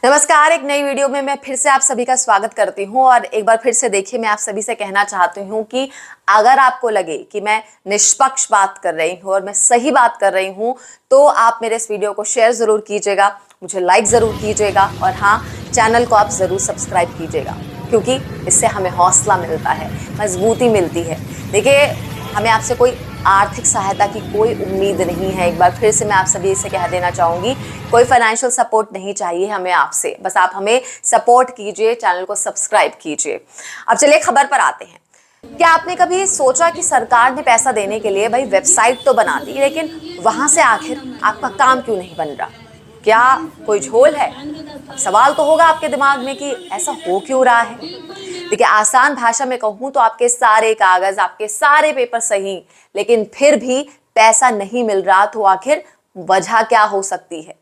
नमस्कार, एक नई वीडियो में मैं फिर से आप सभी का स्वागत करती हूं। और एक बार फिर से देखिए, मैं आप सभी से कहना चाहती हूं कि अगर आपको लगे कि मैं निष्पक्ष बात कर रही हूं और मैं सही बात कर रही हूं तो आप मेरे इस वीडियो को शेयर जरूर कीजिएगा, मुझे लाइक जरूर कीजिएगा और हाँ, चैनल को आप जरूर सब्सक्राइब कीजिएगा, क्योंकि इससे हमें हौसला मिलता है, मजबूती मिलती है। देखिए, हमें आपसे कोई आर्थिक सहायता की कोई उम्मीद नहीं है। एक बार फिर से मैं आप सभी से कह देना चाहूंगी, कोई फाइनेंशियल सपोर्ट नहीं चाहिए हमें आपसे, बस आप हमें सपोर्ट कीजिए, चैनल को सब्सक्राइब कीजिए। अब चलिए खबर पर आते हैं। क्या आपने कभी सोचा कि सरकार ने पैसा देने के लिए भाई वेबसाइट तो बना दी, लेकिन वहां से आखिर आपका काम क्यों नहीं बन रहा? क्या कोई झोल है? अब सवाल तो होगा आपके दिमाग में कि ऐसा हो क्यों रहा है। देखिए, आसान भाषा में कहूं तो आपके सारे कागज, आपके सारे पेपर सही, लेकिन फिर भी पैसा नहीं मिल रहा। तो आखिर वजह क्या हो सकती है?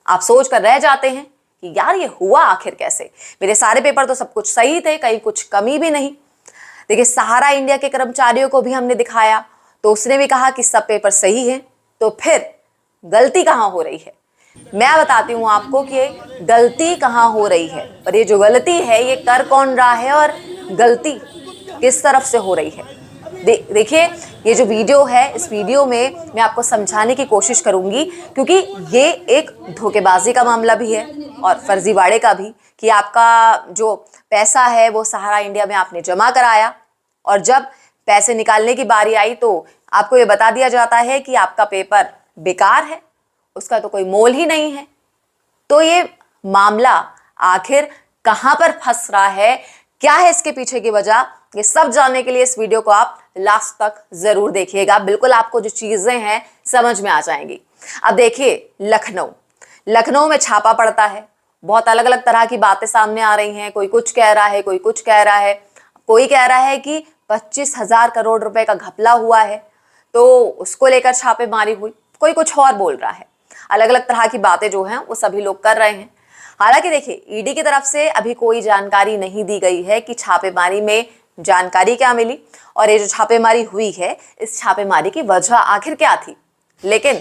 आप सोच कर रह जाते हैं कि यार ये हुआ आखिर कैसे? मेरे सारे पेपर तो सब कुछ सही थे, कहीं कुछ कमी भी नहीं। देखिए, सहारा इंडिया के कर्मचारियों को भी हमने दिखाया तो उसने भी कहा कि सब पेपर सही है। तो फिर गलती कहां हो रही है? मैं बताती हूँ आपको कि गलती कहाँ हो रही है, और ये जो गलती है ये कर कौन रहा है और गलती किस तरफ से हो रही है। देखिए, ये जो वीडियो है, इस वीडियो में मैं आपको समझाने की कोशिश करूंगी, क्योंकि ये एक धोखेबाजी का मामला भी है और फर्जीवाड़े का भी, कि आपका जो पैसा है वो सहारा इंडिया में आपने जमा कराया और जब पैसे निकालने की बारी आई तो आपको ये बता दिया जाता है कि आपका पेपर बेकार है, उसका तो कोई मोल ही नहीं है। तो ये मामला आखिर कहां पर फंस रहा है, क्या है इसके पीछे की वजह, ये सब जानने के लिए इस वीडियो को आप लास्ट तक जरूर देखिएगा। बिल्कुल आपको जो चीजें हैं समझ में आ जाएंगी। अब देखिए, लखनऊ में छापा पड़ता है, बहुत अलग अलग तरह की बातें सामने आ रही हैं। कोई कुछ कह रहा है, कोई कुछ कह रहा है, कोई कह रहा है कि 25,000 करोड़ रुपए का घपला हुआ है तो उसको लेकर छापेमारी हुई, कोई कुछ और बोल रहा है। अलग अलग तरह की बातें जो हैं वो सभी लोग कर रहे हैं। हालांकि देखिए, ईडी की तरफ से अभी कोई जानकारी नहीं दी गई है कि छापेमारी में जानकारी क्या मिली और ये जो छापेमारी हुई है, इस छापेमारी की वजह आखिर क्या थी। लेकिन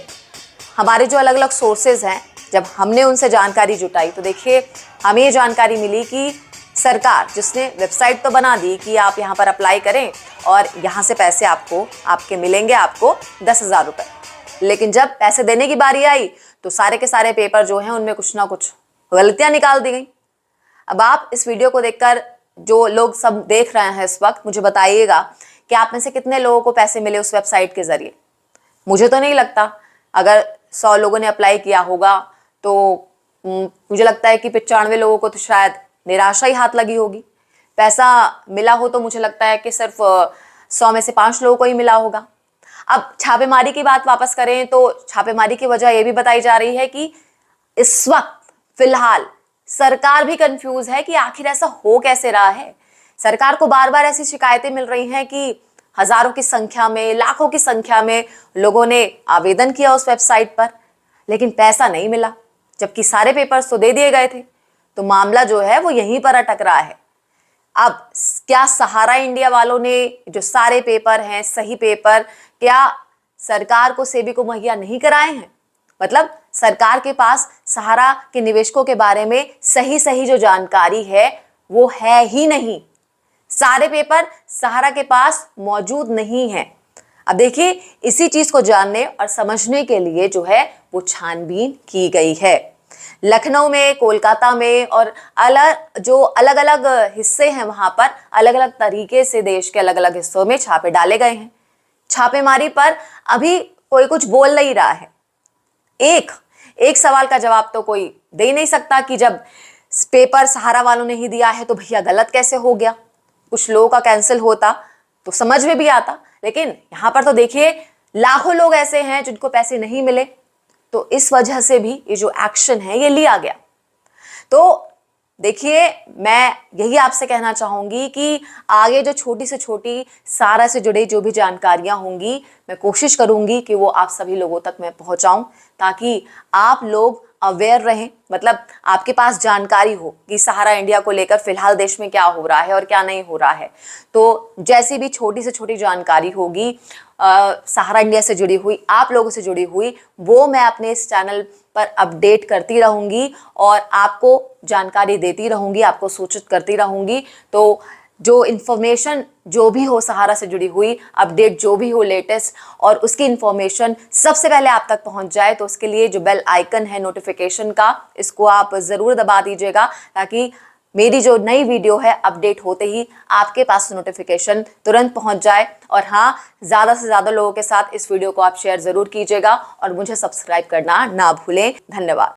हमारे जो अलग अलग सोर्सेज हैं, जब हमने उनसे जानकारी जुटाई तो देखिए, हमें ये जानकारी मिली कि सरकार, जिसने वेबसाइट तो बना दी कि आप यहाँ पर अप्लाई करें और यहाँ से पैसे आपके मिलेंगे, आपको 10,000 रुपये, लेकिन जब पैसे देने की बारी आई तो सारे के सारे पेपर जो हैं उनमें कुछ ना कुछ गलतियां निकाल दी गई। अब आप इस वीडियो को देखकर, जो लोग सब देख रहे हैं इस वक्त, मुझे बताइएगा कि आप में से कितने लोगों को पैसे मिले उस वेबसाइट के जरिए। मुझे तो नहीं लगता। अगर 100 लोगों ने अप्लाई किया होगा तो मुझे लगता है कि 95 लोगों को तो शायद निराशा ही हाथ लगी होगी। पैसा मिला हो तो मुझे लगता है कि सिर्फ 100 में से 5 लोगों को ही मिला होगा। अब छापेमारी की बात वापस करें तो छापेमारी की वजह यह भी बताई जा रही है कि इस वक्त फिलहाल सरकार भी कंफ्यूज है कि आखिर ऐसा हो कैसे रहा है। सरकार को बार बार ऐसी शिकायतें मिल रही हैं कि हजारों की संख्या में, लाखों की संख्या में लोगों ने आवेदन किया उस वेबसाइट पर, लेकिन पैसा नहीं मिला, जबकि सारे पेपर्स तो दे दिए गए थे। तो मामला जो है वो यहीं पर अटक रहा है। अब क्या सहारा इंडिया वालों ने जो सारे पेपर हैं, सही पेपर, क्या सरकार को सेबी को मुहैया नहीं कराए हैं? मतलब सरकार के पास सहारा के निवेशकों के बारे में सही जो जानकारी है वो है ही नहीं। सारे पेपर सहारा के पास मौजूद नहीं है। अब देखिए, इसी चीज को जानने और समझने के लिए जो है वो छानबीन की गई है। लखनऊ में, कोलकाता में और अलग अलग हिस्से हैं, वहां पर अलग अलग तरीके से देश के अलग अलग हिस्सों में छापे डाले गए हैं। छापेमारी पर अभी कोई कुछ बोल नहीं रहा है। एक सवाल का जवाब तो कोई दे ही नहीं सकता कि जब पेपर सहारा वालों ने ही दिया है तो भैया गलत कैसे हो गया। कुछ लोगों का कैंसिल होता तो समझ में भी आता, लेकिन यहां पर तो देखिए, लाखों लोग ऐसे हैं जिनको पैसे नहीं मिले। तो इस वजह से भी ये जो एक्शन है ये लिया गया। तो देखिए, मैं यही आपसे कहना चाहूंगी कि आगे जो छोटी से छोटी सारा से जुड़ी जो भी जानकारियां होंगी, मैं कोशिश करूंगी कि वो आप सभी लोगों तक मैं पहुंचाऊं, ताकि आप लोग अवेयर रहें। मतलब आपके पास जानकारी हो कि सहारा इंडिया को लेकर फिलहाल देश में क्या हो रहा है और क्या नहीं हो रहा है। तो जैसी भी छोटी से छोटी जानकारी होगी सहारा इंडिया से जुड़ी हुई, आप लोगों से जुड़ी हुई, वो मैं अपने इस चैनल पर अपडेट करती रहूँगी और आपको जानकारी देती रहूँगी, आपको सूचित करती रहूँगी। तो जो इन्फॉर्मेशन जो भी हो सहारा से जुड़ी हुई, अपडेट जो भी हो लेटेस्ट, और उसकी इन्फॉर्मेशन सबसे पहले आप तक पहुंच जाए, तो उसके लिए जो बेल आइकन है नोटिफिकेशन का, इसको आप ज़रूर दबा दीजिएगा, ताकि मेरी जो नई वीडियो है अपडेट होते ही आपके पास नोटिफिकेशन तुरंत पहुंच जाए। और हाँ, ज़्यादा से ज़्यादा लोगों के साथ इस वीडियो को आप शेयर ज़रूर कीजिएगा और मुझे सब्सक्राइब करना ना भूलें। धन्यवाद।